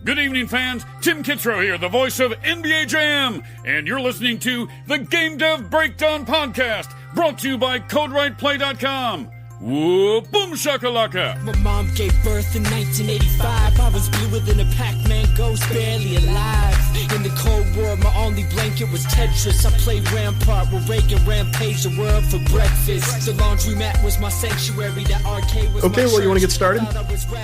Good evening, fans. Tim Kitzrow here, the voice of NBA Jam, and you're listening to the Game Dev Breakdown Podcast, brought to you by CodeWritePlay.com. Whoa, boom shakalaka! My mom gave birth in 1985. I was bluer than a Pac-Man ghost, barely alive. In the Cold War, my only blanket was Tetris. I played Rampart with Reagan, rampaged the world for breakfast. The laundromat was my sanctuary, the arcade was Okay, well, you want to get started?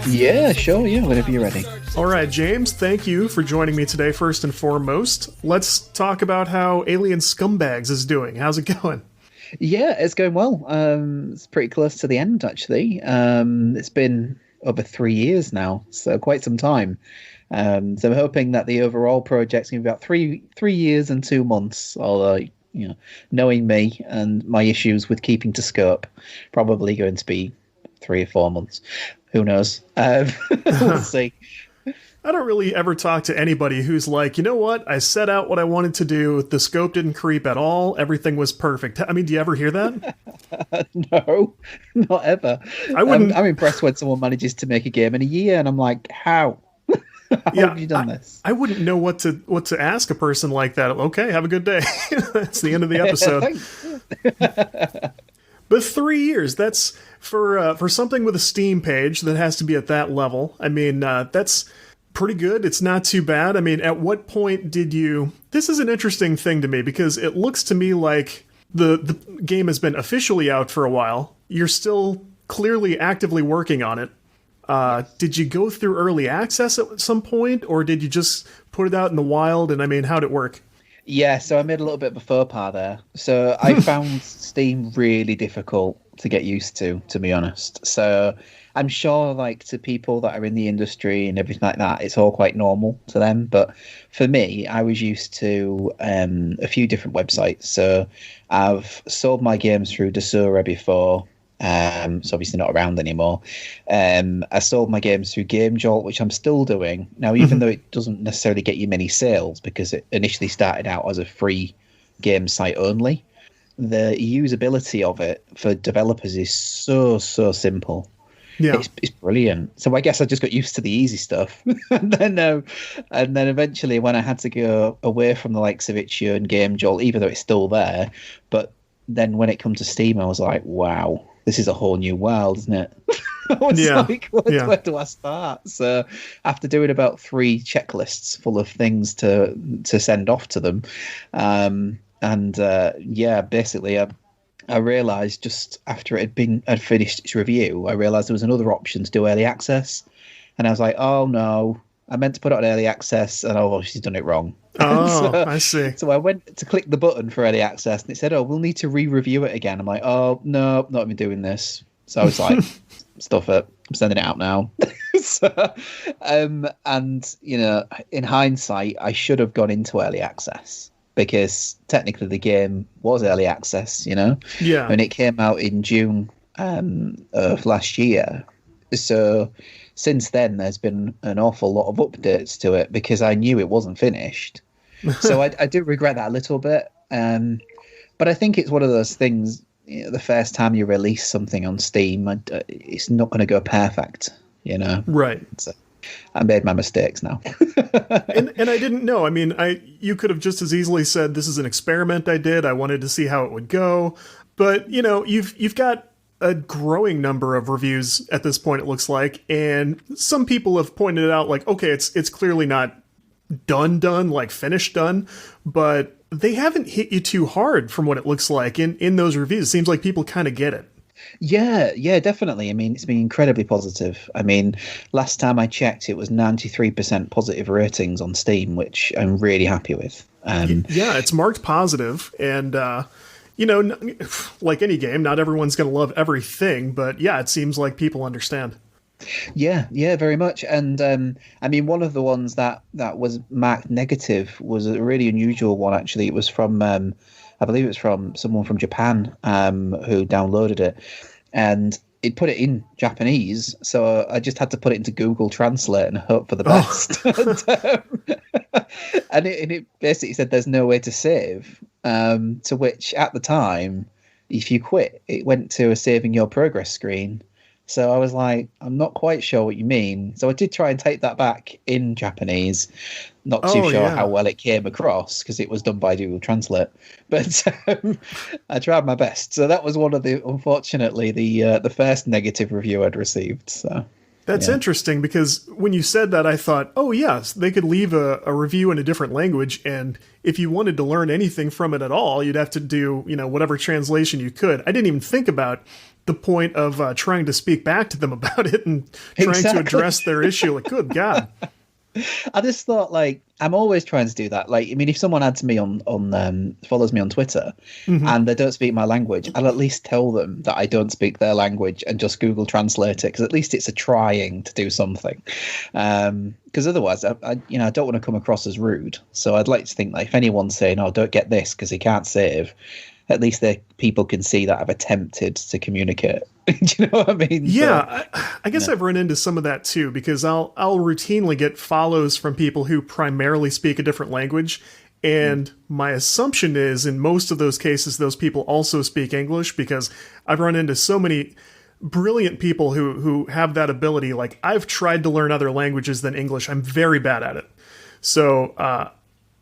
Yeah, sure, yeah, whenever you're ready. All right, James, thank you for joining me today, first and foremost. Let's talk about how Alien Scumbags is doing. How's it going? Yeah, it's going well. It's pretty close to the end, actually. It's been over 3 years now, so quite some time. So I'm hoping that the overall project's going to be about three years and 2 months, although, you know, knowing me and my issues with keeping to scope, probably going to be 3 or 4 months. Who knows? We'll see. I don't really ever talk to anybody who's like, you know what, I set out what I wanted to do, the scope didn't creep at all, everything was perfect. I mean, do you ever hear that? No, not ever. I'm impressed when someone manages to make a game in a year, and I'm like, how? How have you done this? I wouldn't know what to ask a person like that. Okay, have a good day. That's the end of the episode. But 3 years, that's for something with a Steam page that has to be at that level. I mean, that's pretty good. It's not too bad. I mean, at what point did you... This is an interesting thing to me, because it looks to me like the game has been officially out for a while. You're still clearly actively working on it. Did you go through early access at some point, or did you just put it out in the wild? And I mean, how'd it work? Yeah, so I made a little bit of a faux pas there. So I found Steam really difficult to get used to be honest. So I'm sure, like, to people that are in the industry and everything like that, it's all quite normal to them. But for me, I was used to a few different websites. So I've sold my games through Desura before. It's obviously not around anymore. I sold my games through GameJolt, which I'm still doing. Now, even though it doesn't necessarily get you many sales, because it initially started out as a free game site only, the usability of it for developers is so simple. Yeah, it's brilliant. So I guess I just got used to the easy stuff, and then eventually, when I had to go away from the likes of itch.io and GameJolt, even though it's still there, but then when it comes to Steam, I was like, wow, this is a whole new world, isn't it? I was like, where do I start? So after doing about 3 checklists full of things to send off to them, basically I realised just after it had finished its review, I realised there was another option to do early access, and I was like, oh no, I meant to put it on early access, and I've obviously done it wrong. Oh, I see. So I went to click the button for early access, and it said, oh, we'll need to re-review it again. I'm like, oh, no, not even doing this. So I was like, stuff it. I'm sending it out now. And, you know, in hindsight, I should have gone into early access, because technically the game was early access, you know? Yeah. And it came out in June of last year. So since then, there's been an awful lot of updates to it, because I knew it wasn't finished. So I do regret that a little bit. But I think it's one of those things, you know, the first time you release something on Steam, it's not going to go perfect, you know? Right. So I made my mistakes now. and I didn't know. I mean, you could have just as easily said, this is an experiment I did. I wanted to see how it would go. But, you know, you've got a growing number of reviews at this point, it looks like, and some people have pointed out, like, okay, it's clearly not done, like finished done, but they haven't hit you too hard from what it looks like in those reviews. It seems like people kind of get it. Yeah, definitely. I mean, it's been incredibly positive. I mean, last time I checked, it was 93% positive ratings on Steam, which I'm really happy with. Yeah, it's marked positive, and you know, like any game, not everyone's going to love everything, but yeah, it seems like people understand. Yeah, very much. And I mean, one of the ones that was marked negative was a really unusual one, actually. It was from, I believe it was from someone from Japan who downloaded it, and it put it in Japanese, so I just had to put it into Google Translate and hope for the best. And it basically said there's no way to save, to which at the time, if you quit, it went to a saving your progress screen. So I was like, I'm not quite sure what you mean. So I did try and take that back in Japanese. Not too sure how well it came across because it was done by Google Translate, but I tried my best. So that was one of the, unfortunately, the first negative review I'd received. So that's interesting because when you said that, I thought, oh yes, they could leave a review in a different language, and if you wanted to learn anything from it at all, you'd have to do whatever translation you could. I didn't even think about the point of trying to speak back to them about it and trying to address their issue. Like, good God. I just thought, like, I'm always trying to do that. Like, I mean, if someone adds me on follows me on Twitter and they don't speak my language, I'll at least tell them that I don't speak their language and just Google Translate it, because at least it's a trying to do something. Because otherwise, I don't want to come across as rude. So I'd like to think that if anyone's saying, "Oh, don't get this because he can't save," at least people can see that I've attempted to communicate. Do you know what I mean? Yeah, so, I guess I've run into some of that too, because I'll routinely get follows from people who primarily speak a different language, and my assumption is in most of those cases those people also speak English, because I've run into so many brilliant people who have that ability. Like, I've tried to learn other languages than English. I'm very bad at it. So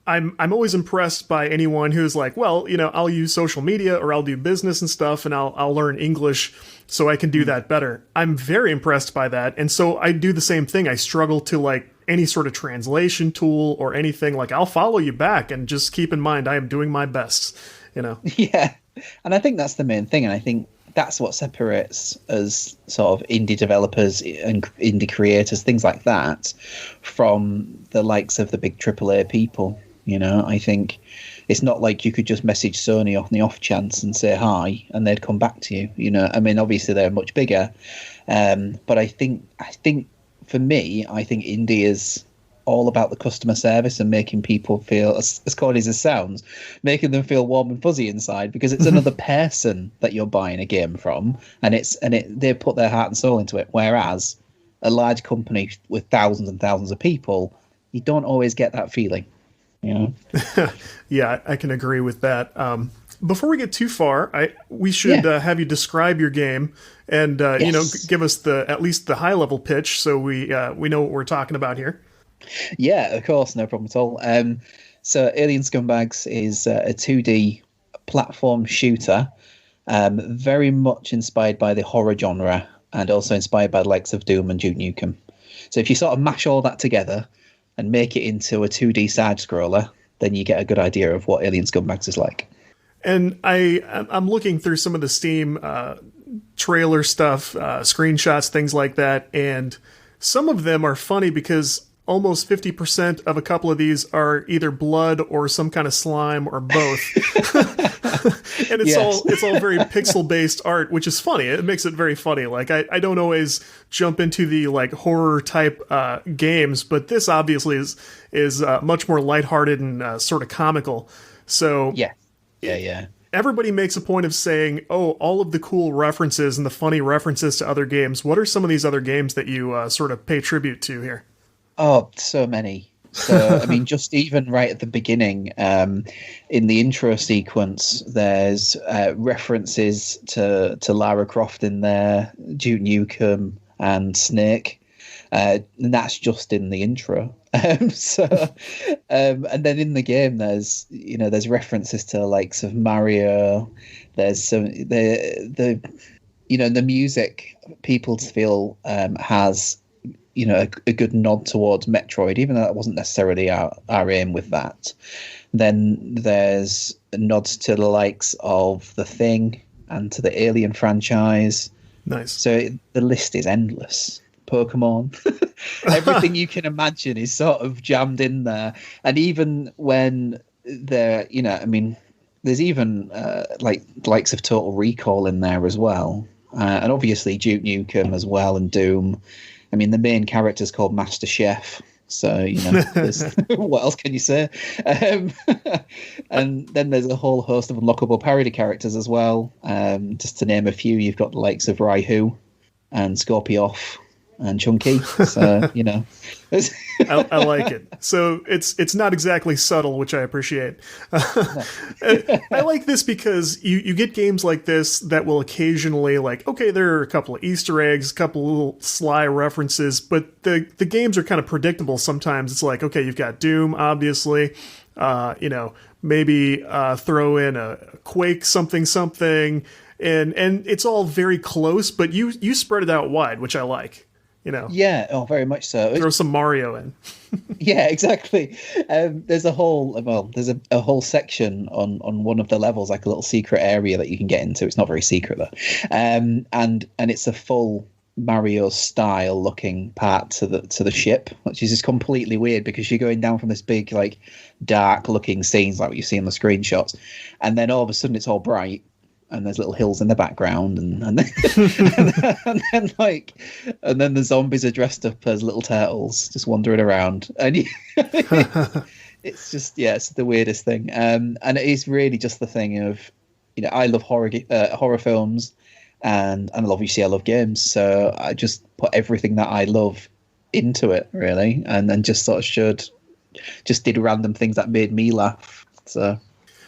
I'm always impressed by anyone who's like, well, I'll use social media or I'll do business and stuff, and I'll learn English so I can do that better. I'm very impressed by that, and so I do the same thing. I struggle to like any sort of translation tool or anything. Like, I'll follow you back, and just keep in mind I am doing my best. Yeah, and I think that's the main thing, and I think that's what separates us sort of indie developers and indie creators, things like that, from the likes of the big AAA people. I think it's not like you could just message Sony on the off chance and say hi and they'd come back to you. I mean, obviously they're much bigger, but I think for me, I think indie is all about the customer service and making people feel, as corny as it sounds, making them feel warm and fuzzy inside, because it's another person that you're buying a game from, and they put their heart and soul into it. Whereas a large company with thousands and thousands of people, you don't always get that feeling. Yeah, I can agree with that. Before we get too far, we should have you describe your game and give us at least the high level pitch, so we know what we're talking about here. Yeah, of course, no problem at all. So Alien Scumbags is a 2D platform shooter, very much inspired by the horror genre and also inspired by the likes of Doom and Duke Nukem. So if you sort of mash all that together and make it into a 2D side-scroller, then you get a good idea of what Alien Scumbags is like. And I'm looking through some of the Steam trailer stuff, screenshots, things like that, and some of them are funny because almost 50% of a couple of these are either blood or some kind of slime or both. And it's all very pixel-based art, which is funny. It makes it very funny. Like, I don't always jump into the like horror type games, but this obviously is much more lighthearted and sort of comical. So yeah. Everybody makes a point of saying, oh, all of the cool references and the funny references to other games. What are some of these other games that you sort of pay tribute to here? Oh, so many. So, I mean, just even right at the beginning, in the intro sequence, there's references to Lara Croft in there, Duke Nukem and Snake. And that's just in the intro. And then in the game, there's references to the likes of Mario. There's some the music people feel has a good nod towards Metroid, even though that wasn't necessarily our aim with that. Then there's nods to the likes of The Thing and to the Alien franchise. Nice. So the list is endless. Pokemon, everything you can imagine is sort of jammed in there. And even when they're, there's even likes of Total Recall in there as well. And obviously Duke Nukem as well, and Doom. I mean, the main character is called Master Chef. So, what else can you say? And then there's a whole host of unlockable parody characters as well. Just to name a few, you've got the likes of Raihu and Scorpioff and chunky. So, you know. I like it. So it's not exactly subtle, which I appreciate. I like this because you get games like this that will occasionally, like, okay, there are a couple of Easter eggs, a couple little sly references, but the games are kind of predictable sometimes. It's like, okay, you've got Doom, obviously, maybe throw in a Quake something, and it's all very close, but you spread it out wide, which I like. Yeah, very much so. Throw some Mario in. Yeah, exactly. There's a whole section on one of the levels, like a little secret area that you can get into. It's not very secret though, and it's a full Mario style looking part to the ship, which is just completely weird because you're going down from this big, like, dark looking scenes like what you see in the screenshots, and then all of a sudden it's all bright. And there's little hills in the background, and then the zombies are dressed up as little turtles, just wandering around, and it's just it's the weirdest thing. And it is really just the thing of, I love horror films, and obviously I love games, so I just put everything that I love into it, really, and then just sort of did random things that made me laugh.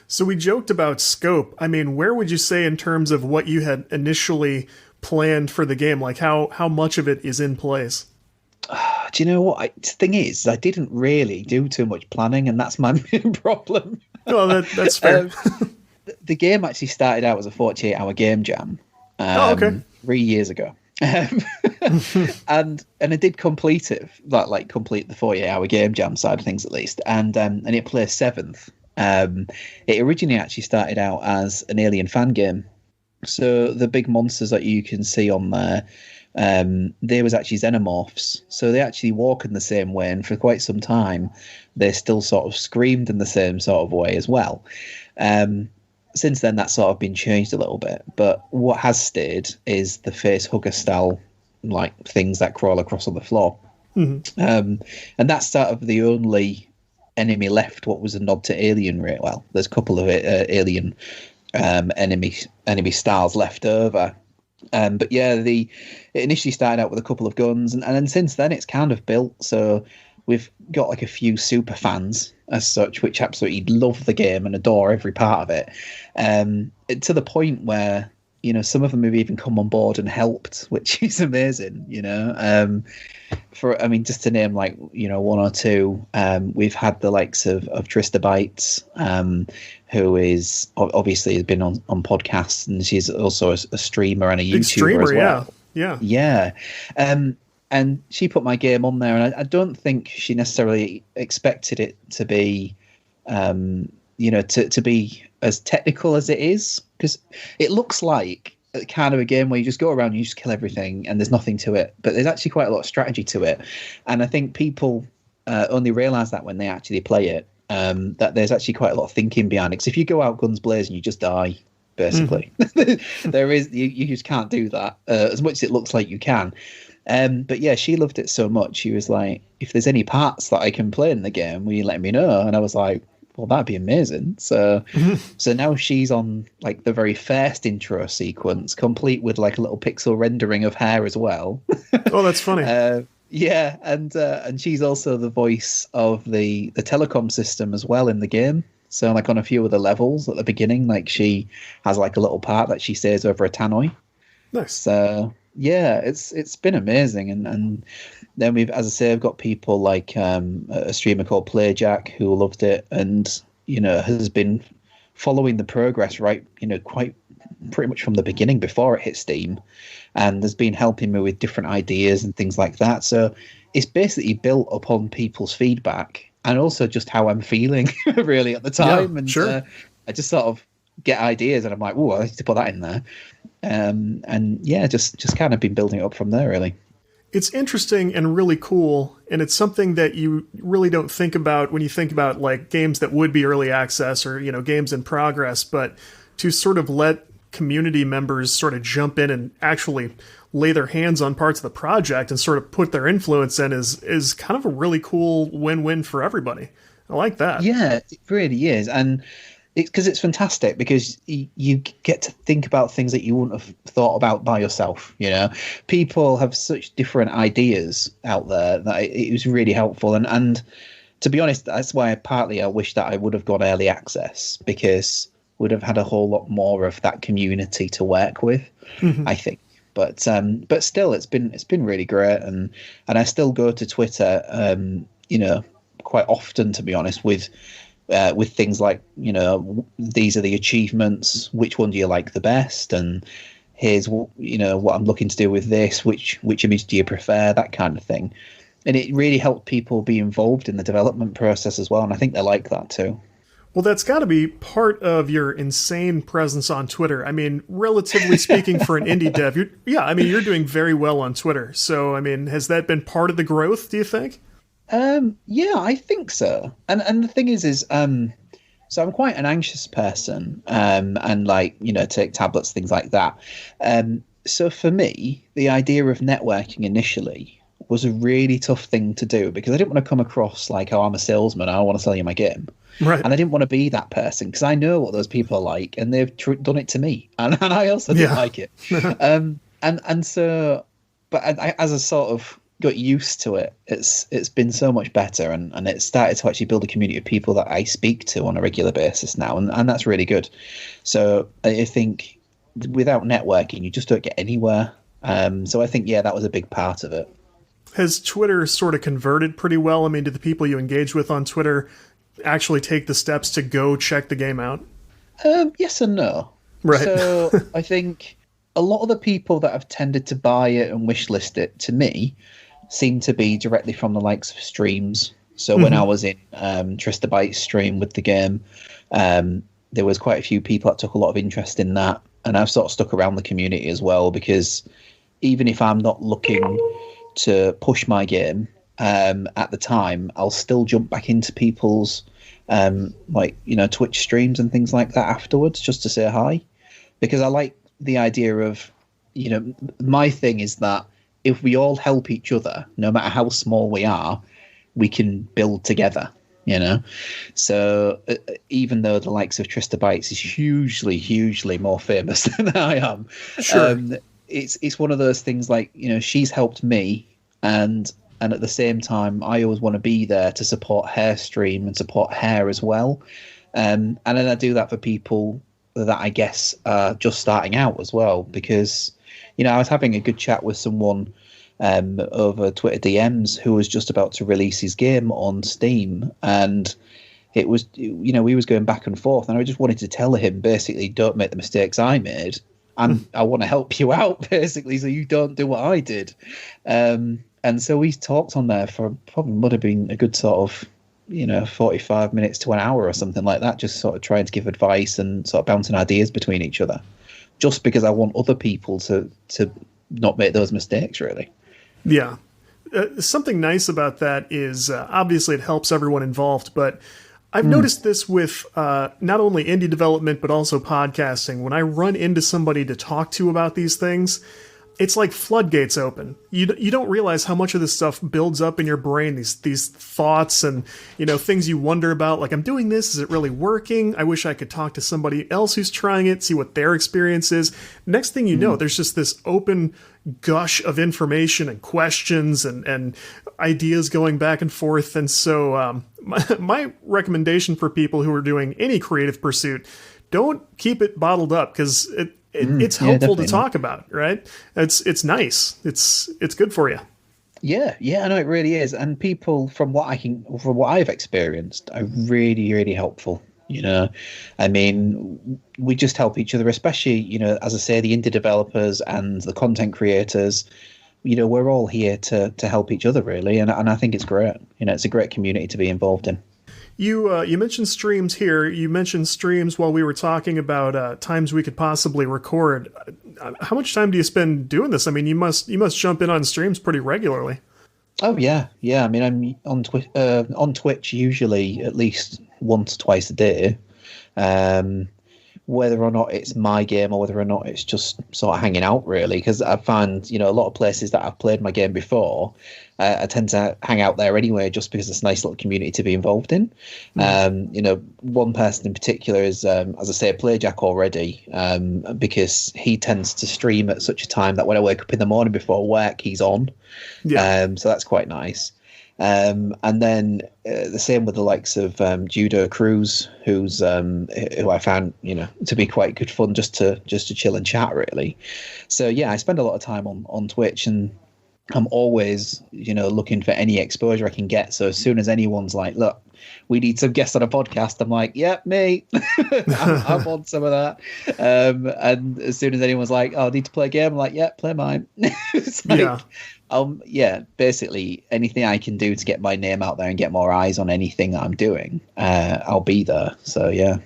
So we joked about scope. I mean, where would you say in terms of what you had initially planned for the game? Like how much of it is in place? Do you know what? The thing is, I didn't really do too much planning, and that's my main problem. Well, that's fair. The game actually started out as a 48-hour game jam. 3 years ago. And I did complete it, complete the 48-hour game jam side of things at least, and it placed 7th. It originally actually started out as an Alien fan game. So the big monsters that you can see on there, they was actually xenomorphs. So they actually walk in the same way, and for quite some time, they still sort of screamed in the same sort of way as well. Since then, that's sort of been changed a little bit. But what has stayed is the face hugger style, like, things that crawl across on the floor. Mm-hmm. And that's sort of the only enemy left. What was a nod to Alien, right? Well, there's a couple of Alien enemy styles left over, but yeah, it initially started out with a couple of guns, and then since then it's kind of built. So we've got like a few super fans as such, which absolutely love the game and adore every part of it, to the point where some of them have even come on board and helped, which is amazing. Just to name one or two, we've had the likes of Trista Bytes, who is obviously has been on podcasts, and she's also a streamer and a YouTuber as well. Yeah. And she put my game on there, and I don't think she necessarily expected it to be, to be as technical as it is, because it looks like kind of a game where you just go around and you just kill everything and there's nothing to it, but there's actually quite a lot of strategy to it. And I think people only realize that when they actually play it, that there's actually quite a lot of thinking behind it, because if you go out guns blazing, you just die, basically. There is you just can't do that, as much as it looks like you can. But yeah, she loved it so much, she was like, if there's any parts that I can play in the game, will you let me know? And I was like, well, that'd be amazing. So now she's on like the very first intro sequence, complete with like a little pixel rendering of hair as well. Oh, that's funny. Yeah, and she's also the voice of the telecom system as well in the game. So like on a few of the levels at the beginning, like she has like a little part that she says over a tannoy. Nice. So yeah, it's been amazing, and then we've got people like a streamer called Playjack who loved it, and has been following the progress quite pretty much from the beginning before it hit Steam, and has been helping me with different ideas and things like that. So it's basically built upon people's feedback and also just how I'm feeling really at the time. Yeah, and sure. I just sort of get ideas and I'm like, oh, I need to put that in there. And yeah, just kind of been building it up from there, really. It's interesting and really cool, and it's something that you really don't think about when you think about like games that would be early access or games in progress, but to sort of let community members sort of jump in and actually lay their hands on parts of the project and sort of put their influence in is kind of a really cool win-win for everybody. I like that. Yeah, it really is. And it's fantastic because you get to think about things that you wouldn't have thought about by yourself. You know, people have such different ideas out there that it was really helpful. And to be honest, that's why I wish that I would have got early access, because would have had a whole lot more of that community to work with, I think. But still, it's been really great, and I still go to Twitter, quite often, to be honest, with things like, these are the achievements, which one do you like the best, and here's what I'm looking to do with this, which image do you prefer, that kind of thing. And it really helped people be involved in the development process as well, and I think they like that too. Well, that's got to be part of your insane presence on Twitter. I mean, relatively speaking, for an indie dev, you're doing very well on Twitter. So, I mean, has that been part of the growth, do you think? Yeah, I think so. And the thing is, so I'm quite an anxious person, and take tablets, things like that. So for me, the idea of networking initially was a really tough thing to do, because I didn't want to come across like, oh, I'm a salesman, I want to sell you my game. Right. And I didn't want to be that person, because I know what those people are like, and they've done it to me, and I also didn't like it. But as I sort of got used to it, it's been so much better, and it started to actually build a community of people that I speak to on a regular basis now, and that's really good. So I think without networking, you just don't get anywhere. So I think, that was a big part of it. Has Twitter sort of converted pretty well? I mean, do the people you engage with on Twitter actually take the steps to go check the game out? Yes and no. Right. So I think a lot of the people that have tended to buy it and wishlist it, to me, seem to be directly from the likes of streams. So when I was in Tristabyte's stream with the game, there was quite a few people that took a lot of interest in that. And I've sort of stuck around the community as well, because even if I'm not looking to push my game at the time, I'll still jump back into people's Twitch streams and things like that afterwards, just to say hi, because I like the idea of, my thing is that if we all help each other, no matter how small we are, we can build together. So even though the likes of Tristabytes is hugely more famous than I am, sure. It's one of those things like, she's helped me, and at the same time, I always want to be there to support her stream and support her as well. And then I do that for people that I guess are just starting out as well, because, I was having a good chat with someone over Twitter DMs who was just about to release his game on Steam, and it was, we was going back and forth, and I just wanted to tell him, basically, don't make the mistakes I made. And I want to help you out, basically, so you don't do what I did. And so we talked on there for probably would have been a good sort of, 45 minutes to an hour or something like that, just sort of trying to give advice and sort of bouncing ideas between each other, just because I want other people to not make those mistakes, really. Yeah. Something nice about that is obviously it helps everyone involved, but I've noticed this with not only indie development, but also podcasting. When I run into somebody to talk to about these things, it's like floodgates open. You don't realize how much of this stuff builds up in your brain, these thoughts and, things you wonder about. Like, I'm doing this. Is it really working? I wish I could talk to somebody else who's trying it, see what their experience is. Next thing you know, there's just this open gush of information and questions and ideas going back and forth. And so my recommendation for people who are doing any creative pursuit, don't keep it bottled up, because it's helpful to talk about, right? It's nice. It's good for you. Yeah, I know it really is. And people, from what I've experienced, are really, really helpful. I mean, we just help each other, especially, as I say, the indie developers and the content creators. We're all here to help each other, really, and I think it's great. It's a great community to be involved in. You mentioned streams here. You mentioned streams while we were talking about times we could possibly record. How much time do you spend doing this? I mean, you must jump in on streams pretty regularly. Oh yeah. I mean, I'm on Twitch usually at least once or twice a day. whether or not it's my game or whether or not it's just sort of hanging out, really. Because I find, a lot of places that I've played my game before, I tend to hang out there anyway, just because it's a nice little community to be involved in. One person in particular is, as I say, a Playjack already, because he tends to stream at such a time that when I wake up in the morning before work, he's on. Yeah. So that's quite nice. And then the same with the likes of Judo Cruz, who I found to be quite good fun just to chill and chat, really. So yeah, I spend a lot of time on Twitch, and I'm always looking for any exposure I can get. So as soon as anyone's like, look, we need some guests on a podcast, I'm like, yep, me. I'm on some of that. And as soon as anyone's like, oh, I need to play a game, I'm like, yeah, play mine. It's like, basically anything I can do to get my name out there and get more eyes on anything that I'm doing, I'll be there. So yeah.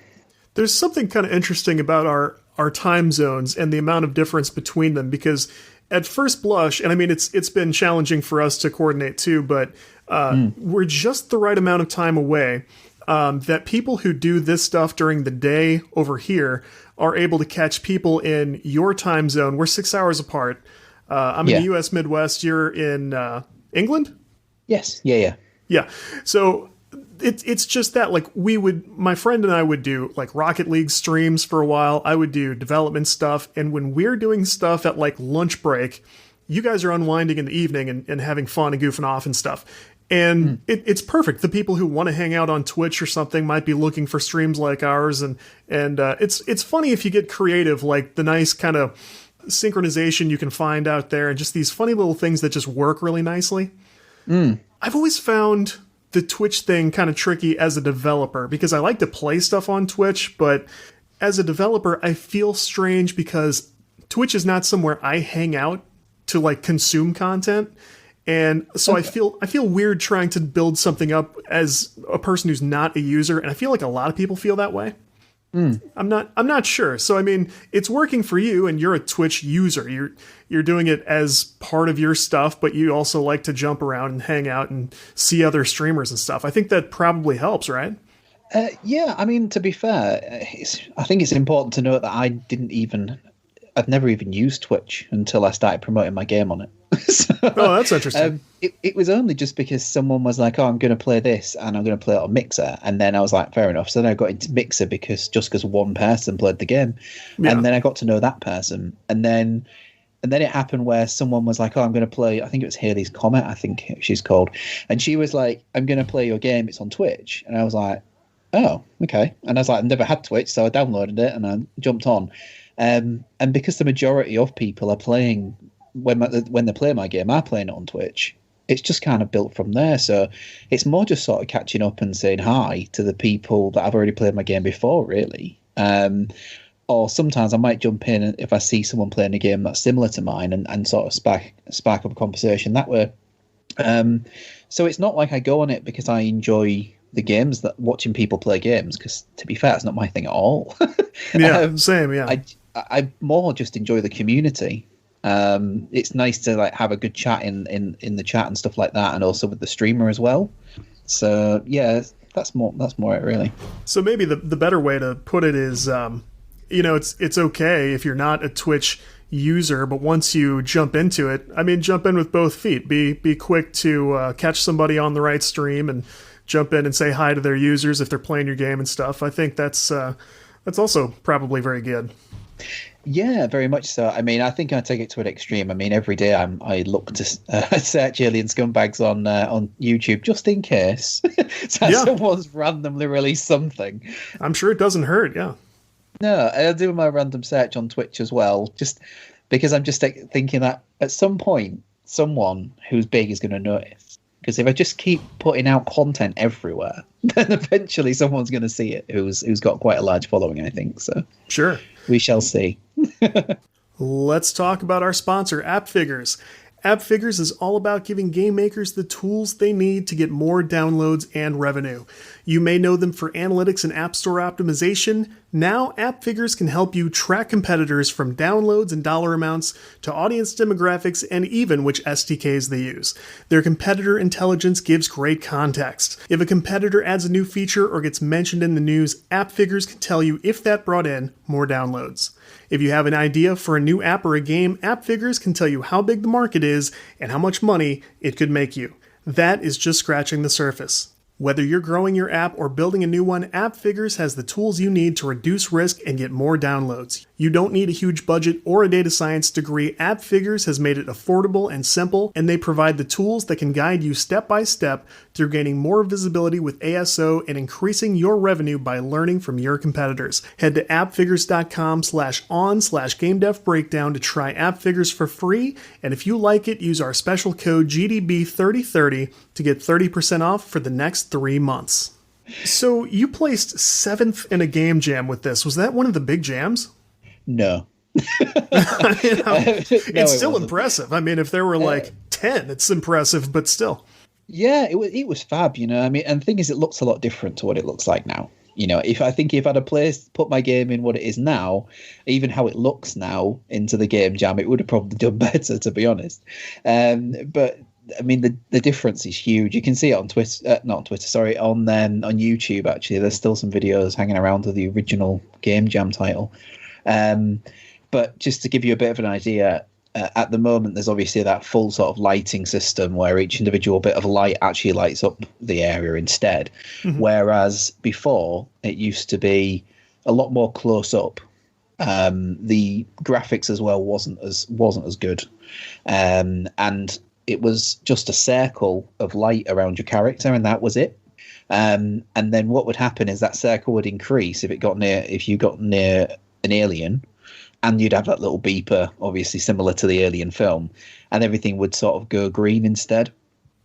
There's something kind of interesting about our time zones and the amount of difference between them, because at first blush, and I mean, it's been challenging for us to coordinate too, but we're just the right amount of time away that people who do this stuff during the day over here are able to catch people in your time zone. We're 6 hours apart. I'm in the U.S. Midwest. You're in England? Yes. Yeah. So it's just that, like, my friend and I would do like Rocket League streams for a while. I would do development stuff. And when we're doing stuff at like lunch break, you guys are unwinding in the evening and having fun and goofing off and stuff. And it's perfect. The people who want to hang out on Twitch or something might be looking for streams like ours. And it's funny if you get creative, like the nice kind of synchronization you can find out there and just these funny little things that just work really nicely. I've always found the Twitch thing kind of tricky as a developer, because I like to play stuff on Twitch, but as a developer, I feel strange because Twitch is not somewhere I hang out to like consume content. And so I feel weird trying to build something up as a person who's not a user. And I feel like a lot of people feel that way. I'm not sure. So, I mean, it's working for you and you're a Twitch user. You're doing it as part of your stuff, but you also like to jump around and hang out and see other streamers and stuff. I think that probably helps, right? Yeah, I mean, to be fair, I think it's important to note that I've never even used Twitch until I started promoting my game on it. So, that's interesting. It was only just because someone was like, oh, I'm going to play this and I'm going to play it on Mixer. And then I was like, fair enough. So then I got into Mixer because one person played the game. Yeah. And then I got to know that person. And then it happened where someone was like, oh, I'm going to play, I think it was Haley's Comet, I think she's called. And she was like, I'm going to play your game. It's on Twitch. And I was like, oh, okay. And I was like, I've never had Twitch. So I downloaded it and I jumped on. And because the majority of people are playing, when they play my game, are playing it on Twitch, it's just kind of built from there. So it's more just sort of catching up and saying hi to the people that I've already played my game before, really. Or sometimes I might jump in if I see someone playing a game that's similar to mine and sort of spark up a conversation that way. So it's not like I go on it because I enjoy the games, that watching people play games, because to be fair, it's not my thing at all. Same. I more just enjoy the community. It's nice to like have a good chat in the chat and stuff like that, and also with the streamer as well. So yeah, that's more it, really. So maybe the better way to put it is, it's okay if you're not a Twitch user, but once you jump into it, I mean, jump in with both feet. Be quick to catch somebody on the right stream and jump in and say hi to their users if they're playing your game and stuff. I think that's also probably very good. Yeah, very much so. I mean, I think I take it to an extreme. I mean, every day I look to search Alien Scumbags on YouTube just in case someone's randomly released something. I'm sure it doesn't hurt. Yeah. No, I do my random search on Twitch as well, just because I'm just thinking that at some point someone who's big is going to notice. Because if I just keep putting out content everywhere, then eventually someone's going to see it who's got quite a large following, I think. So sure, we shall see. Let's talk about our sponsor, AppFigures. AppFigures is all about giving game makers the tools they need to get more downloads and revenue. You may know them for analytics and app store optimization, Now, AppFigures can help you track competitors from downloads and dollar amounts to audience demographics and even which SDKs they use. Their competitor intelligence gives great context. If a competitor adds a new feature or gets mentioned in the news, AppFigures can tell you if that brought in more downloads. If you have an idea for a new app or a game, AppFigures can tell you how big the market is and how much money it could make you. That is just scratching the surface. Whether you're growing your app or building a new one, AppFigures has the tools you need to reduce risk and get more downloads. You don't need a huge budget or a data science degree. AppFigures has made it affordable and simple, and they provide the tools that can guide you step by step through gaining more visibility with ASO and increasing your revenue by learning from your competitors. Head to appfigures.com/on/GameDevBreakdown to try AppFigures for free, and if you like it, use our special code GDB3030 to get 30% off for the next 3 months. So you placed 7th in a game jam with this. Was that one of the big jams? No. It's still impressive. I mean, if there were like 10, it's impressive, but still. Yeah, it was fab, you know. I mean, and the thing is, it looks a lot different to what it looks like now. You know, if I'd have put my game in what it is now, even how it looks now into the game jam, it would have probably done better, to be honest. But I mean, the difference is huge. You can see it on Twitter, not on Twitter, sorry, on YouTube. Actually, there's still some videos hanging around of the original game jam title. But just to give you a bit of an idea, at the moment, there's obviously that full sort of lighting system where each individual bit of light actually lights up the area instead. Mm-hmm. Whereas before, it used to be a lot more close up. The graphics as well wasn't as good, and it was just a circle of light around your character, and that was it. And then what would happen is that circle would increase if you got near an alien, and you'd have that little beeper, obviously similar to the Alien film, and everything would sort of go green instead.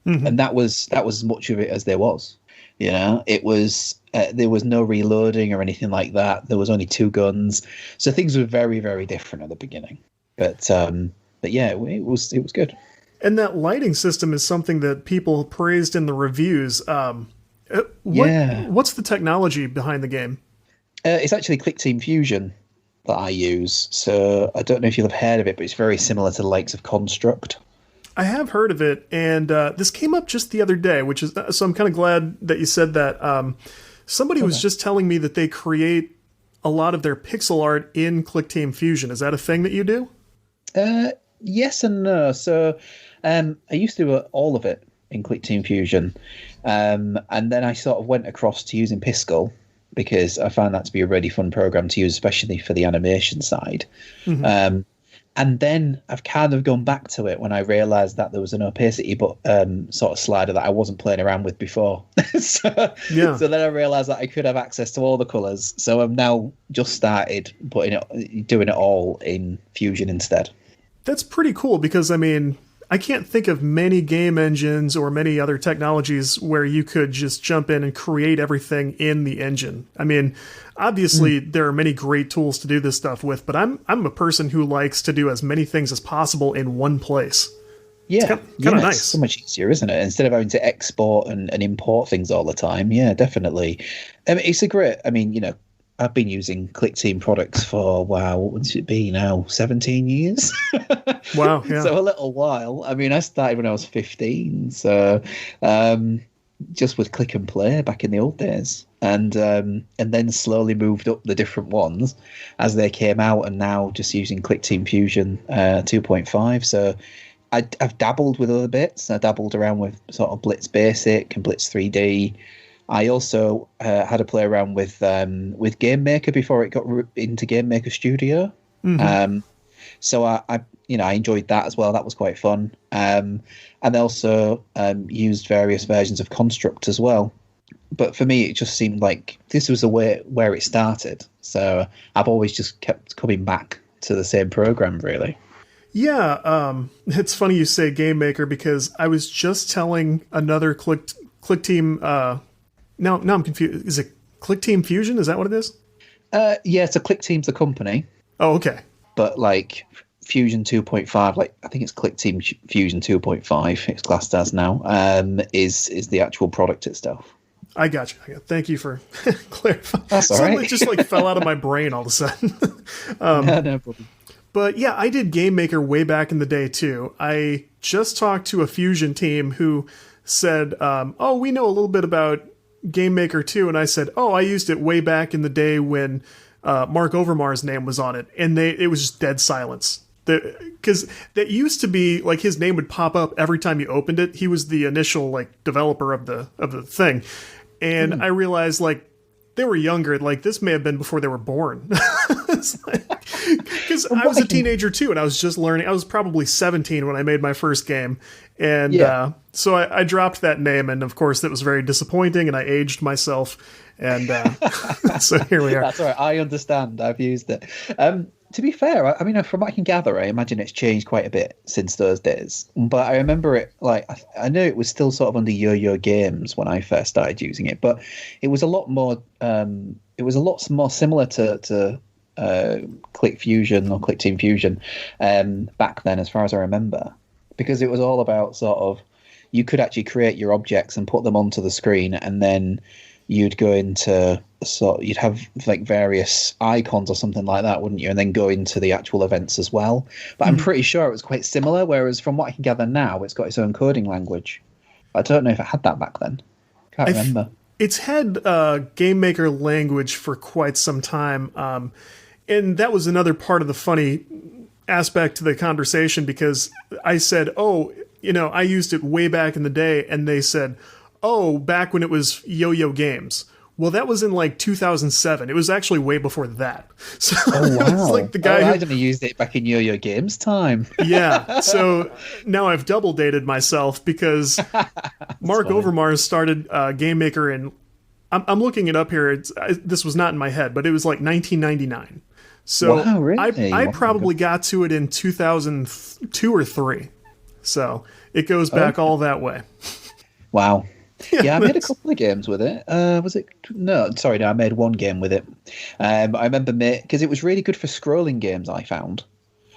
Mm-hmm. And that was as much of it as there was. You know, it was there was no reloading or anything like that. There was only 2 guns, so things were very, very different at the beginning. But yeah, it was good. And that lighting system is something that people praised in the reviews. What's the technology behind the game? It's actually ClickTeam Fusion that I use. So I don't know if you'll have heard of it, but it's very similar to the likes of Construct. I have heard of it, and this came up just the other day, which is so I'm kind of glad that you said that. Somebody was just telling me that they create a lot of their pixel art in ClickTeam Fusion. Is that a thing that you do? Yes and no. So I used to do all of it in ClickTeam Fusion, and then I sort of went across to using Piskel because I found that to be a really fun program to use, especially for the animation side. Mm-hmm. And then I've kind of gone back to it when I realised that there was an opacity sort of slider that I wasn't playing around with before. So then I realised that I could have access to all the colours. So I've now just started doing it all in Fusion instead. That's pretty cool because, I mean, I can't think of many game engines or many other technologies where you could just jump in and create everything in the engine. I mean, obviously there are many great tools to do this stuff with, but I'm a person who likes to do as many things as possible in one place. Yeah, it's kind of nice. It's so much easier, isn't it? Instead of having to export and import things all the time. Yeah, definitely. I mean, it's a great. I mean, you know, I've been using ClickTeam products for, what would it be now, 17 years? Wow, yeah. So a little while. I mean, I started when I was 15, so just with Click and Play back in the old days. And then slowly moved up the different ones as they came out, and now just using ClickTeam Fusion 2.5. So I've dabbled with other bits. I dabbled around with sort of Blitz Basic and Blitz 3D. I also had a play around with Game Maker before it got into Game Maker Studio. Mm-hmm. So I enjoyed that as well. That was quite fun. And also used various versions of Construct as well. But for me, it just seemed like this was the way where it started. So I've always just kept coming back to the same program, really. Yeah, it's funny you say Game Maker because I was just telling another ClickTeam. Now I'm confused. Is it ClickTeam Fusion? Is that what it is? Yeah, so ClickTeam's a company. Oh, okay. But like Fusion 2.5, like I think it's ClickTeam Fusion 2.5. It's classed as now. Is the actual product itself. I got you. Thank you for clarifying. That's all Suddenly right. it just like fell out of my brain all of a sudden. No problem. But yeah, I did Game Maker way back in the day too. I just talked to a Fusion team who said, "Oh, we know a little bit about Game Maker too," and I said, "Oh, I used it way back in the day when Mark Overmar's name was on it," and it was just dead silence. Because that used to be like his name would pop up every time you opened it. He was the initial like developer of the thing, and I realized like they were younger. Like this may have been before they were born. Because I was a teenager too, and I was just learning. I was probably 17 when I made my first game, and so I dropped that name, and of course that was very disappointing, and I aged myself, and so here we are. That's all right. I understand. I've used it. To be fair, I mean, from what I can gather, I imagine it's changed quite a bit since those days. But I remember it, like, I know it was still sort of under Yo-Yo Games when I first started using it, but it was a lot more, similar to Click Fusion or Click Team Fusion back then, as far as I remember, because it was all about sort of, you could actually create your objects and put them onto the screen, and then you'd go into you'd have like various icons or something like that, wouldn't you? And then go into the actual events as well. But I'm pretty sure it was quite similar, whereas from what I can gather now, it's got its own coding language. I don't know if it had that back then. Can't remember. It's had Game Maker language for quite some time, and that was another part of the funny aspect to the conversation, because I said, "Oh, I used it way back in the day," and they said, "Oh, back when it was Yo-Yo Games." Well, that was in like 2007. It was actually way before that. So Oh, wow. it was like the guy I who, didn't use it back in Yo-Yo Games time. yeah. So now I've double dated myself, because Mark funny. Overmars started Game Maker in, I'm looking it up here. This was not in my head, but it was like 1999. So Wow, really? I Wow. probably got to it in 2002 or 3. So it goes back all that way. Wow. Yeah, I made a couple of games with it. Was it? No, sorry, no, I made one game with it. I remember because it was really good for scrolling games, I found.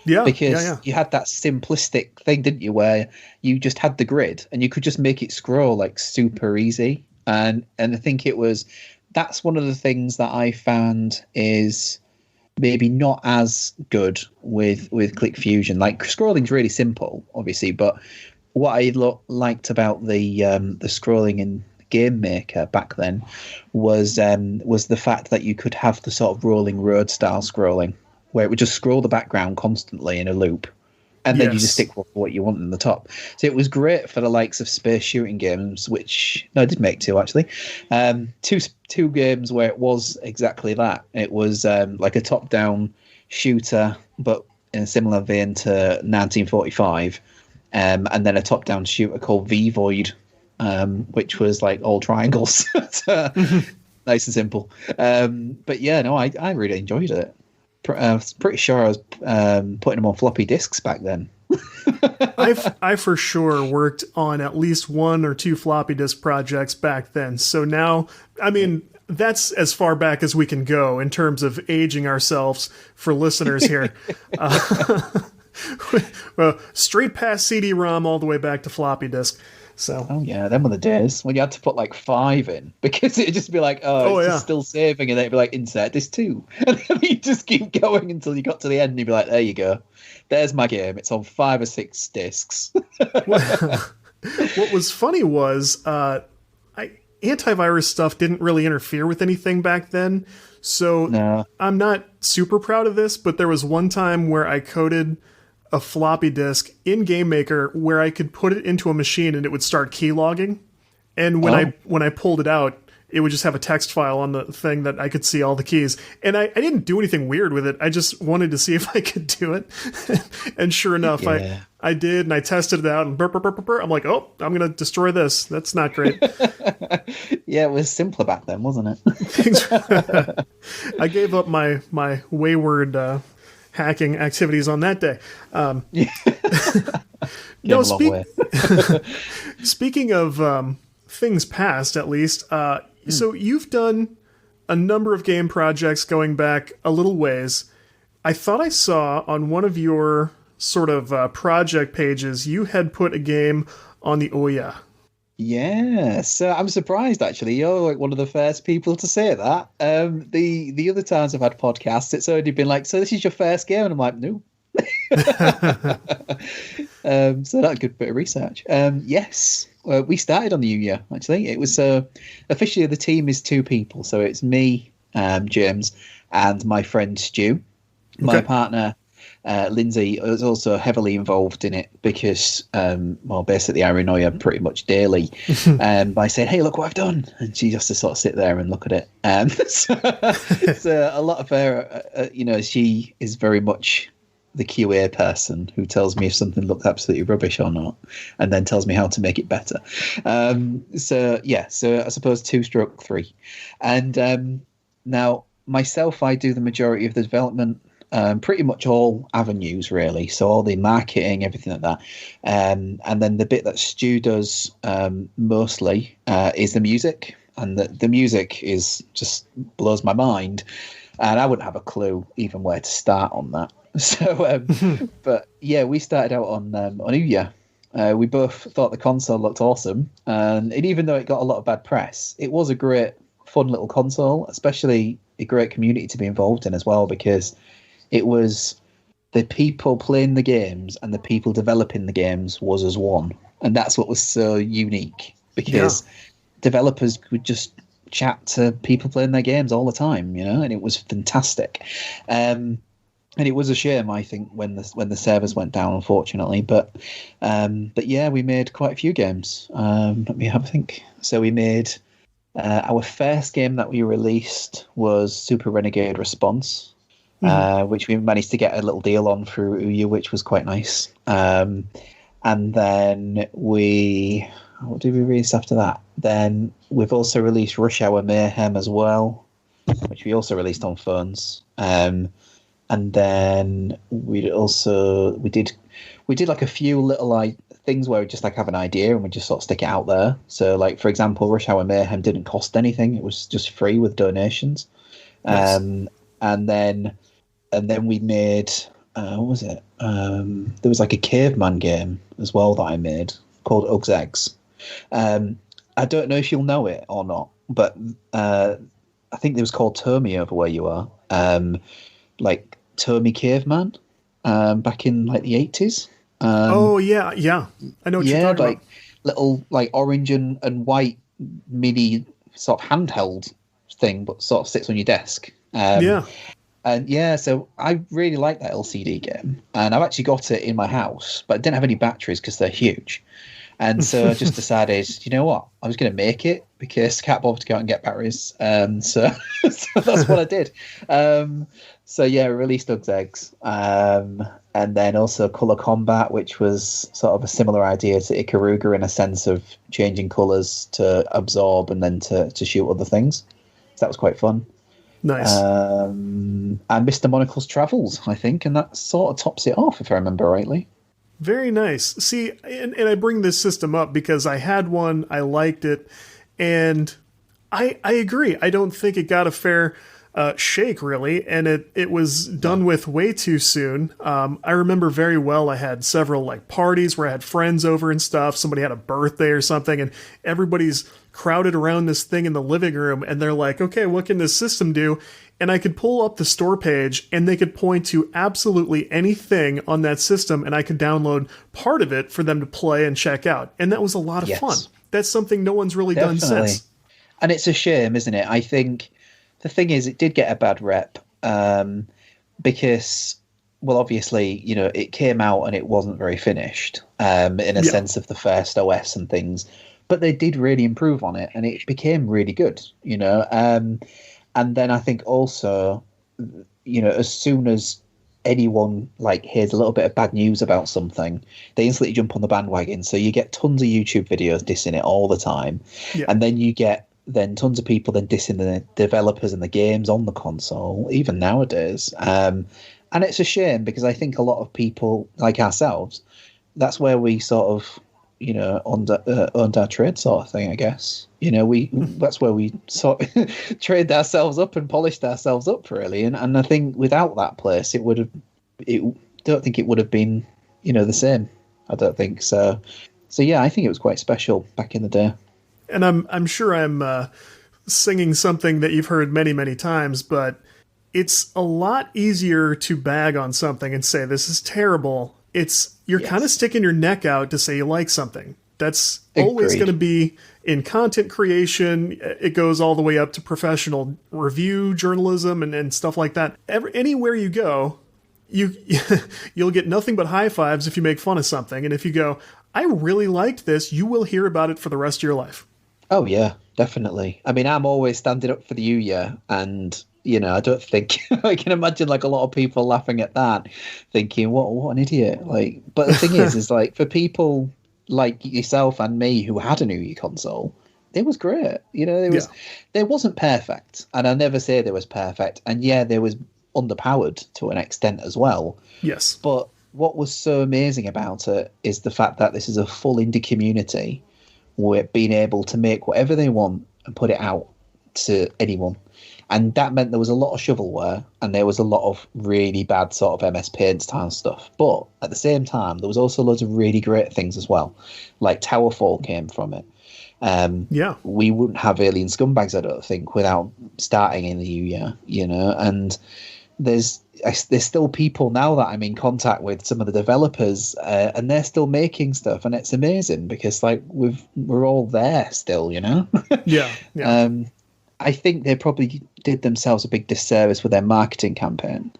Yeah, Because you had that simplistic thing, didn't you, where you just had the grid and you could just make it scroll like super easy. And I think that's one of the things that I found is maybe not as good with Click Fusion. Like, scrolling's really simple, obviously, but what I liked about the scrolling in Game Maker back then was the fact that you could have the sort of rolling road style scrolling, where it would just scroll the background constantly in a loop, and then you just stick with what you want in the top. So it was great for the likes of space shooting games, I did make two actually. Two games where it was exactly that. It was like a top-down shooter, but in a similar vein to 1945. And then a top-down shooter called V-Void, which was like all triangles. Nice and simple. But yeah, no, I really enjoyed it. I was pretty sure I was putting them on floppy disks back then. I for sure worked on at least 1 or 2 floppy disk projects back then. So now, I mean, that's as far back as we can go in terms of aging ourselves for listeners here. Well, straight past CD-ROM all the way back to floppy disk. So, oh yeah, them were the days when you had to put like 5 in, because it'd just be like, it's just still saving, and then it'd be like, insert this 2, and then you just keep going until you got to the end, and you'd be like, there you go, there's my game. It's on 5 or 6 discs. what was funny was antivirus stuff didn't really interfere with anything back then. So No. I'm not super proud of this, but there was one time where I coded a floppy disk in Game Maker where I could put it into a machine and it would start keylogging. And when I pulled it out, it would just have a text file on the thing that I could see all the keys. And I didn't do anything weird with it. I just wanted to see if I could do it. And sure enough, I did, and I tested it out, and I'm like, oh, I'm going to destroy this. That's not great. Yeah, it was simpler back then, wasn't it? I gave up my wayward hacking activities on that day. No, a long way. speaking of things past, at least, so you've done a number of game projects going back a little ways. I thought I saw on one of your sort of project pages, you had put a game on the Ouya. Yeah, so I'm surprised actually. You're like one of the first people to say that. The other times I've had podcasts, it's already been like, so this is your first game, and I'm like, no. So that's a good bit of research. Yes, we started on the New Year actually. It was officially the team is 2 people, so it's me, James, and my friend Stu. My partner Lindsay is also heavily involved in it because, basically I annoy her pretty much daily by saying, "Hey, look what I've done," and she has to sort of sit there and look at it. So a lot of her, she is very much the QA person who tells me if something looks absolutely rubbish or not, and then tells me how to make it better. So I suppose 2/3, and now myself, I do the majority of the development. Pretty much all avenues, really. So all the marketing, everything like that. And then the bit that Stu does mostly is the music. And the music is just blows my mind. And I wouldn't have a clue even where to start on that. So, but yeah, we started out on New Year. We both thought the console looked awesome. And even though it got a lot of bad press, it was a great, fun little console, especially a great community to be involved in as well, because it was the people playing the games and the people developing the games was as one. And that's what was so unique, because developers would just chat to people playing their games all the time, and it was fantastic. And it was a shame, I think, when the servers went down, unfortunately. But yeah, we made quite a few games. Let me have a think. So we made our first game that we released was Super Renegade Response. Which we managed to get a little deal on through Ouya, which was quite nice. And then what did we release after that? Then we've also released Rush Hour Mayhem as well, which we also released on phones. And then we did like a few little things where we just like have an idea and we just sort of stick it out there. So like, for example, Rush Hour Mayhem didn't cost anything. It was just free with donations. Nice. And then we made, what was it? There was like a caveman game as well that I made called Uggs Eggs. I don't know if you'll know it or not, but I think it was called Tommy over where you are. Like Tommy Caveman back in like the 80s. I know what you're talking like about. Little like orange and white mini sort of handheld thing, but sort of sits on your desk. And yeah, so I really like that LCD game, and I've actually got it in my house, but I didn't have any batteries because they're huge. And so I just decided, you know what, I was going to make it because I can't bother to go out and get batteries. So that's what I did. So yeah, we released Uggs Eggs, and then also Color Combat, which was sort of a similar idea to Ikaruga in a sense of changing colors to absorb and then to shoot other things. So that was quite fun. Nice. And Mr. Monocle's Travels, I think, and that sort of tops it off, if I remember rightly. Very nice. See, and I bring this system up because I had one, I liked it, and I agree. I don't think it got a fair shake, really, and it was done with way too soon. I remember very well I had several like parties where I had friends over and stuff. Somebody had a birthday or something, and everybody's crowded around this thing in the living room, and they're like, okay, what can this system do? And I could pull up the store page, and they could point to absolutely anything on that system, and I could download part of it for them to play and check out. And that was a lot of fun. That's something no one's really done since. And it's a shame, isn't it? I think the thing is, it did get a bad rep because, well, obviously, it came out and it wasn't very finished in a sense of the first OS and things. But they did really improve on it, and it became really good, And then I think also, as soon as anyone hears a little bit of bad news about something, they instantly jump on the bandwagon. So you get tons of YouTube videos dissing it all the time, and then you get tons of people then dissing the developers and the games on the console, even nowadays. And it's a shame because I think a lot of people like ourselves, that's where we sort of owned our trade sort of thing, I guess. That's where we sort of trained ourselves up and polished ourselves up, really. And I think without that place, don't think it would have been, the same. I don't think so. So yeah, I think it was quite special back in the day. And I'm sure I'm singing something that you've heard many, many times, but it's a lot easier to bag on something and say this is terrible. You're kind of sticking your neck out to say you like something. That's always going to be in content creation. It goes all the way up to professional review journalism and stuff like that. Anywhere you go, you'll get nothing but high fives if you make fun of something. And if you go, I really liked this, you will hear about it for the rest of your life. Oh yeah, definitely. I mean, I'm always standing up for the Ouya, and I don't think I can imagine like a lot of people laughing at that, thinking, "What an idiot!" Like, but the thing is like for people like yourself and me who had an Ouya console, it was great. There wasn't perfect, and I never say there was perfect, and yeah, there was underpowered to an extent as well. Yes, but what was so amazing about it is the fact that this is a full indie community. We're being able to make whatever they want and put it out to anyone. And that meant there was a lot of shovelware and there was a lot of really bad sort of MS Paint style stuff. But at the same time, there was also loads of really great things as well. Like Towerfall came from it. We wouldn't have Alien Scumbags, I don't think, without starting in the Ouya, and there's still people now that I'm in contact with, some of the developers, and they're still making stuff, and it's amazing because like we're all there still, Yeah. I think they probably did themselves a big disservice with their marketing campaign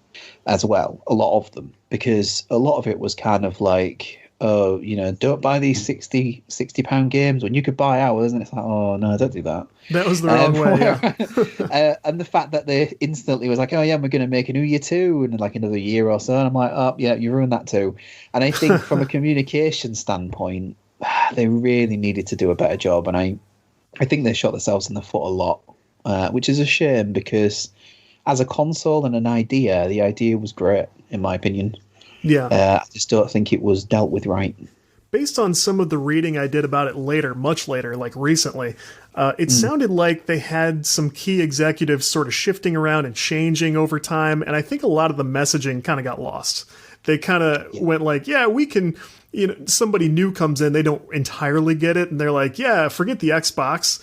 as well, a lot of them, because a lot of it was kind of like, oh, don't buy these £60 games when you could buy ours, and it's like, oh no, don't do that. That was the wrong way. Yeah. And the fact that they instantly was like, oh yeah, we're going to make an Ouya 2 in like another year or so, and I'm like, oh yeah, you ruined that too. And I think from a communication standpoint, they really needed to do a better job, and I think they shot themselves in the foot a lot, which is a shame because as a console and an idea, the idea was great in my opinion. Yeah. I just don't think it was dealt with right. Based on some of the reading I did about it later, much later, like recently, it sounded like they had some key executives sort of shifting around and changing over time, and I think a lot of the messaging kind of got lost. They kind of went like, yeah, we can, somebody new comes in, they don't entirely get it, and they're like, yeah, forget the Xbox,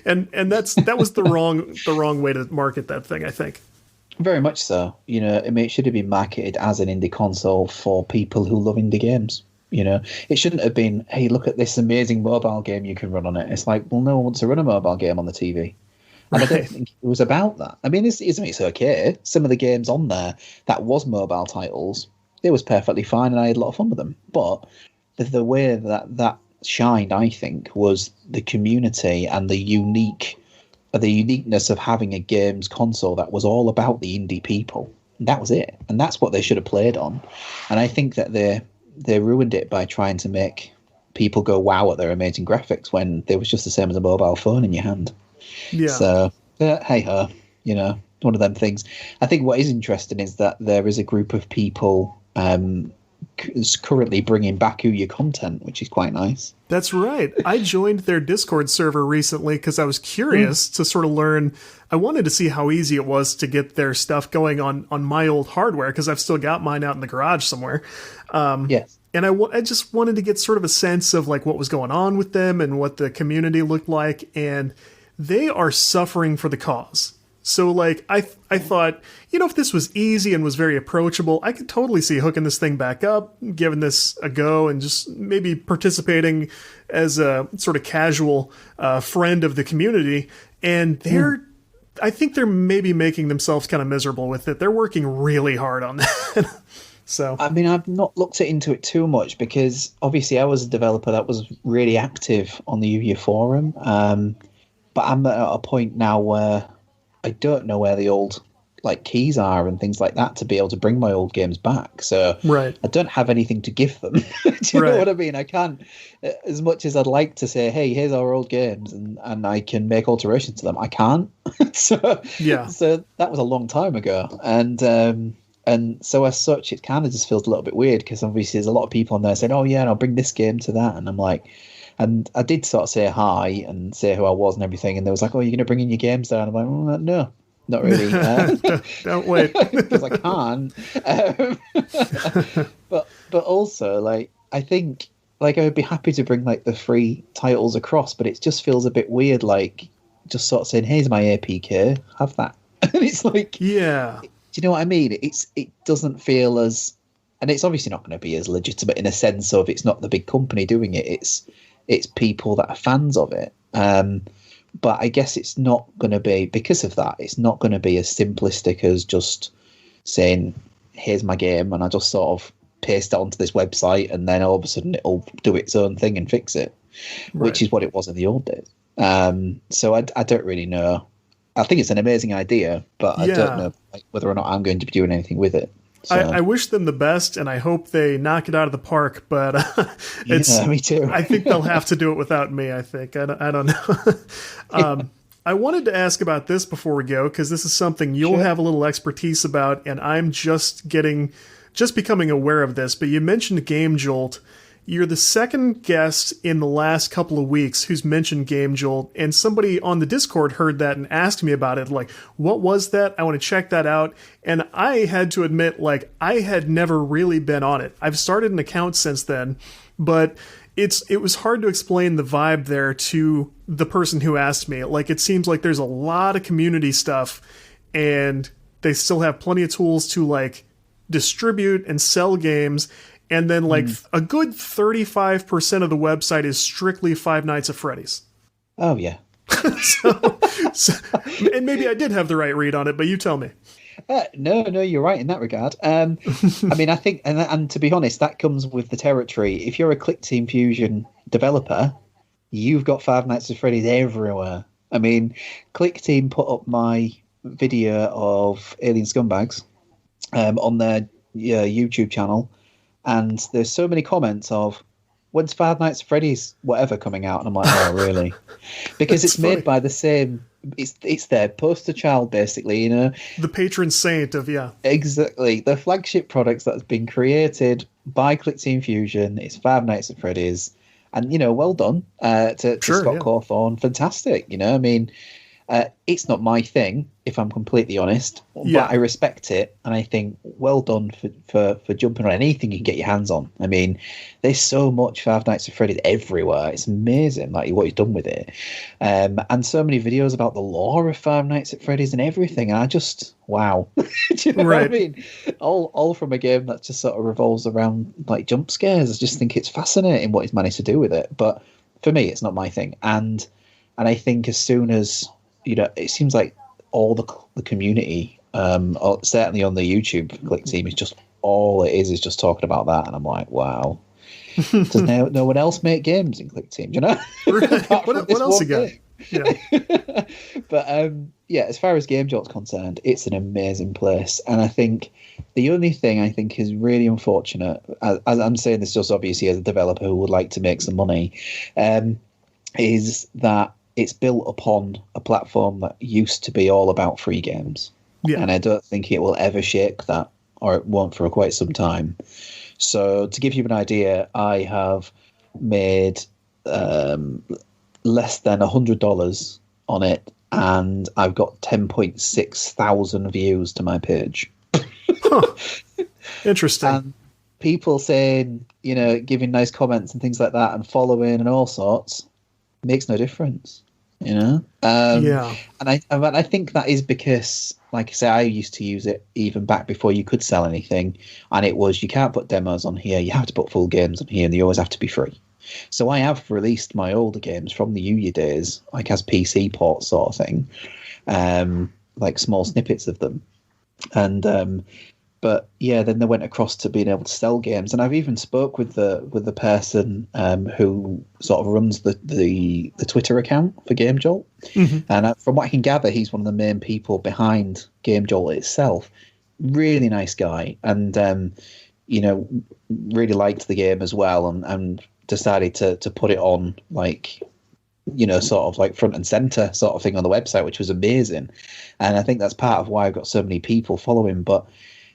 and that was the wrong way to market that thing, I think. Very much so. It should have been marketed as an indie console for people who love indie games. It shouldn't have been, hey, look at this amazing mobile game you can run on it. It's like, well, no one wants to run a mobile game on the TV. And I don't think it was about that. I mean, it's okay. Some of the games on there that was mobile titles, it was perfectly fine and I had a lot of fun with them. But the way that shined, I think, was the community and the uniqueness of having a games console that was all about the indie people. And that was it. And that's what they should have played on. And I think that they ruined it by trying to make people go wow at their amazing graphics when they was just the same as a mobile phone in your hand. Yeah. So, hey ho, one of them things. I think what is interesting is that there is a group of people currently bringing back Ouya content, which is quite nice. That's right. I joined their Discord server recently because I was curious to sort of learn. I wanted to see how easy it was to get their stuff going on my old hardware because I've still got mine out in the garage somewhere. Yes. And I just wanted to get sort of a sense of like what was going on with them and what the community looked like. And they are suffering for the cause. So, like, I thought, if this was easy and was very approachable, I could totally see hooking this thing back up, giving this a go, and just maybe participating as a sort of casual friend of the community. And I think they're maybe making themselves kind of miserable with it. They're working really hard on that. So, I mean, I've not looked into it too much because obviously I was a developer that was really active on the Ouya forum. But I'm at a point now where I don't know where the old keys are and things like that to be able to bring my old games back. So right. I don't have anything to give them. Do you know what I mean? I can't, as much as I'd like to say, hey, here's our old games and I can make alterations to them. I can't. So that was a long time ago. And so as such, it kind of just feels a little bit weird because obviously there's a lot of people on there saying, oh yeah, and I'll bring this game to that. And I'm like, and I did sort of say hi and say who I was and everything. And they was like, oh, you're going to bring in your games there? And I'm like, oh, no, not really. Don't wait. Because I can't. But also, I think like I would be happy to bring like the free titles across, but it just feels a bit weird, like just sort of saying, "Here's my APK, have that," and it's like, Yeah. do you know what I mean? It doesn't feel as, and it's obviously not going to be as legitimate in a sense of it's not the big company doing it. It's people that are fans of it. But I guess it's not going to be, because of that, it's not going to be as simplistic as just saying, "Here's my game," and I just sort of paste it onto this website, and then all of a sudden it'll do its own thing and fix it, which is what it was in the old days. So I don't really know. I think it's an amazing idea, but I don't know whether or not I'm going to be doing anything with it. So. I wish them the best, and I hope they knock it out of the park. But it's me too. I think they'll have to do it without me. I think I don't know. I wanted to ask about this before we go, because this is something you'll have a little expertise about, and I'm just becoming aware of this. But you mentioned Game Jolt. You're the second guest in the last couple of weeks who's mentioned Game Jolt, and somebody on the Discord heard that and asked me about it. Like, what was that? I want to check that out. And I had to admit, like, I had never really been on it. I've started an account since then, but it was hard to explain the vibe there to the person who asked me. Like, it seems like there's a lot of community stuff, and they still have plenty of tools to, like, distribute and sell games. And then, like, a good 35% of the website is strictly Five Nights at Freddy's. Oh, yeah. so, and maybe I did have the right read on it, but you tell me. No, you're right in that regard. I mean, I think, and to be honest, that comes with the territory. If you're a ClickTeam Fusion developer, you've got Five Nights at Freddy's everywhere. I mean, ClickTeam put up my video of Alien Scumbags on their YouTube channel. And there's so many comments of, "When's Five Nights at Freddy's whatever coming out?" And I'm like, "Oh, really?" Because it's made by the same. It's their poster child, basically. You know, the patron saint of exactly the flagship products that's been created by ClickTeam Fusion. It's Five Nights at Freddy's, and well done to Scott Cawthorne. Fantastic. I mean. It's not my thing, if I'm completely honest, but I respect it, and I think well done for jumping on anything you can get your hands on. I mean, there's so much Five Nights at Freddy's everywhere. It's amazing, like what he's done with it, and so many videos about the lore of Five Nights at Freddy's and everything. And I just wow, do you know what I mean? All from a game that just sort of revolves around like jump scares. I just think it's fascinating what he's managed to do with it. But for me, it's not my thing, and I think as soon as it seems like all the community, certainly on the YouTube ClickTeam, is just all it is just talking about that, and I'm like, wow. Does no one else make games in ClickTeam? What else you got? Yeah. But as far as Game Jolt's concerned, it's an amazing place, and I think the only thing I think is really unfortunate, as I'm saying this just obviously as a developer who would like to make some money, is that it's built upon a platform that used to be all about free games. Yeah. And I don't think it will ever shake that, or it won't for quite some time. So to give you an idea, I have made less than $100 on it, and I've got 10.6 thousand views to my page. Interesting. And people saying, giving nice comments and things like that and following and all sorts makes no difference. And I think that is because, like I say, I used to use it even back before you could sell anything, and it was, you can't put demos on here, you have to put full games on here, and they always have to be free. So I have released my older games from the Yuya days, like as PC ports sort of thing, like small snippets of them, and but then they went across to being able to sell games, and I've even spoke with the person who sort of runs the Twitter account for Game Jolt, and from what I can gather, he's one of the main people behind Game Jolt itself. Really nice guy, and really liked the game as well, and decided to put it on like sort of like front and center sort of thing on the website, which was amazing, and I think that's part of why I've got so many people following, but.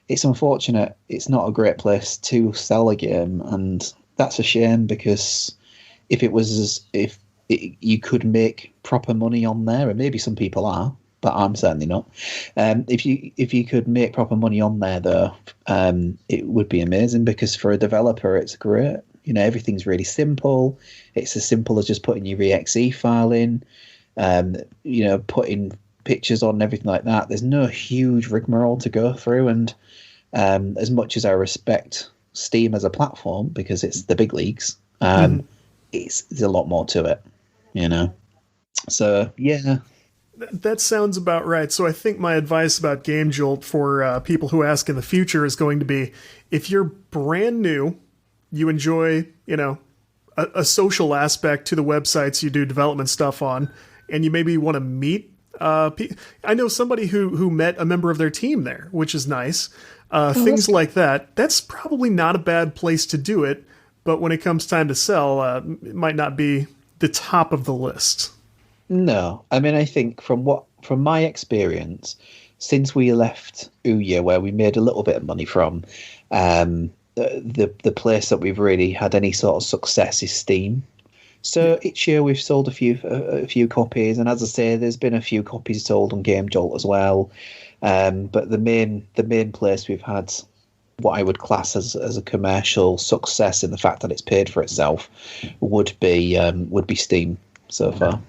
It's unfortunate. It's not a great place to sell a game, and that's a shame because if you could make proper money on there, and maybe some people are, but I'm certainly not. If you could make proper money on there, though, it would be amazing because for a developer, it's great. You know, everything's really simple. It's as simple as just putting your exe file in, you know, putting pictures on and everything like that. There's no huge rigmarole to go through. And as much as I respect Steam as a platform because it's the big leagues, there's a lot more to it, you know. So, yeah. That sounds about right. So I think my advice about Game Jolt for people who ask in the future is going to be, if you're brand new, you enjoy, you know, a social aspect to the websites you do development stuff on, and you maybe want to meet I know somebody who met a member of their team there, which is nice. Things like that. That's probably not a bad place to do it, but when it comes time to sell, it might not be the top of the list. No, I mean, I think from my experience, since we left Ouya, where we made a little bit of money from, the place that we've really had any sort of success is Steam. So each year we've sold a few copies, and as I say, there's been a few copies sold on Game Jolt as well. But the main place we've had what I would class as a commercial success in the fact that it's paid for itself would be Steam so far.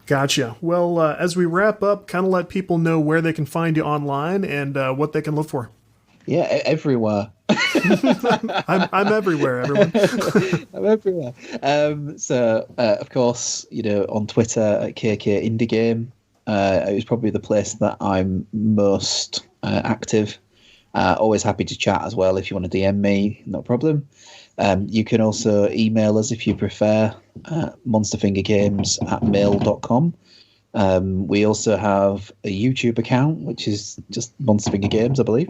Gotcha. Well, as we wrap up, kind of let people know where they can find you online and what they can look for. Yeah, everywhere. I'm everywhere, everyone. I'm everywhere. So, of course, you know, on Twitter at KK Indie Game, it was probably the place that I'm most active. Always happy to chat as well. If you want to DM me, no problem. You can also email us if you prefer, monsterfingergames@mail.com. We also have a YouTube account, which is just Monster Finger Games, I believe.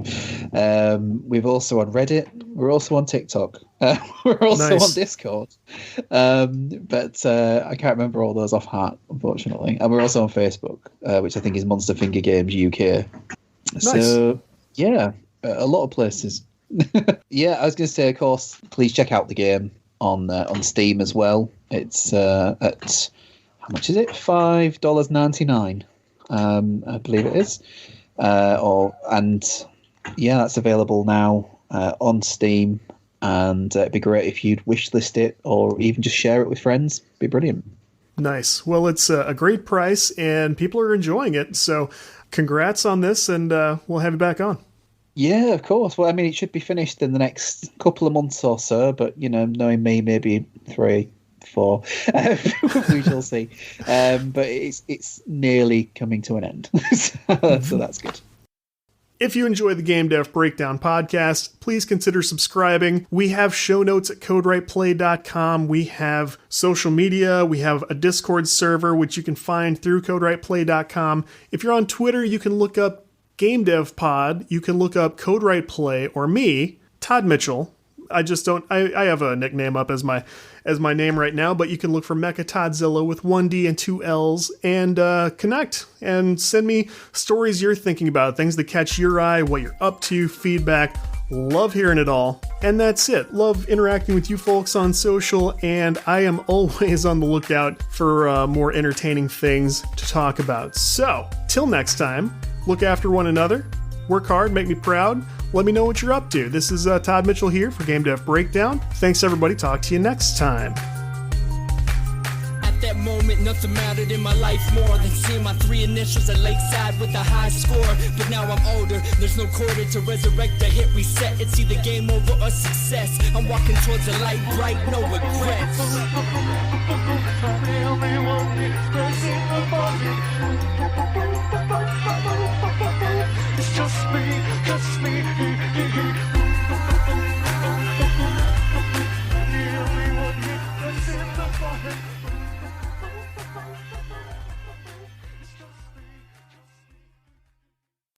We've also on Reddit. We're also on TikTok. We're also on Discord. But I can't remember all those off heart, unfortunately. And we're also on Facebook, which I think is Monster Finger Games UK. Nice. So, yeah, a lot of places. Yeah, I was going to say, of course, please check out the game on Steam as well. It's at... how much is it? $5.99, I believe it is. And yeah, that's available now on Steam. And it'd be great if you'd wishlist it or even just share it with friends. It'd be brilliant. Nice. Well, it's a great price and people are enjoying it. So congrats on this, and we'll have you back on. Yeah, of course. Well, I mean, it should be finished in the next couple of months or so, but, you know, knowing me, maybe 3, 4. We shall see. But it's nearly coming to an end. So that's good. If you enjoy the Game Dev Breakdown podcast, please consider subscribing. We have show notes at CodeWritePlay.com. We have social media. We have a Discord server, which you can find through CodeWritePlay.com. If you're on Twitter, you can look up Game Dev Pod. You can look up CodeWritePlay or me, Todd Mitchell. I just don't. I have a nickname up as my name right now, but you can look for Mecha Toddzilla with 1D and 2 L's and connect and send me stories you're thinking about, things that catch your eye, what you're up to, feedback. Love hearing it all. And that's it. Love interacting with you folks on social, and I am always on the lookout for more entertaining things to talk about. So, till next time, look after one another, work hard, make me proud. Let me know what you're up to. This is Todd Mitchell here for Game Dev Breakdown. Thanks, everybody. Talk to you next time. At that moment, nothing mattered in my life more than seeing my 3 initials at Lakeside with a high score. But now I'm older, there's no quarter to resurrect the hit reset. It's either game over or success. I'm walking towards a light bright, no regrets.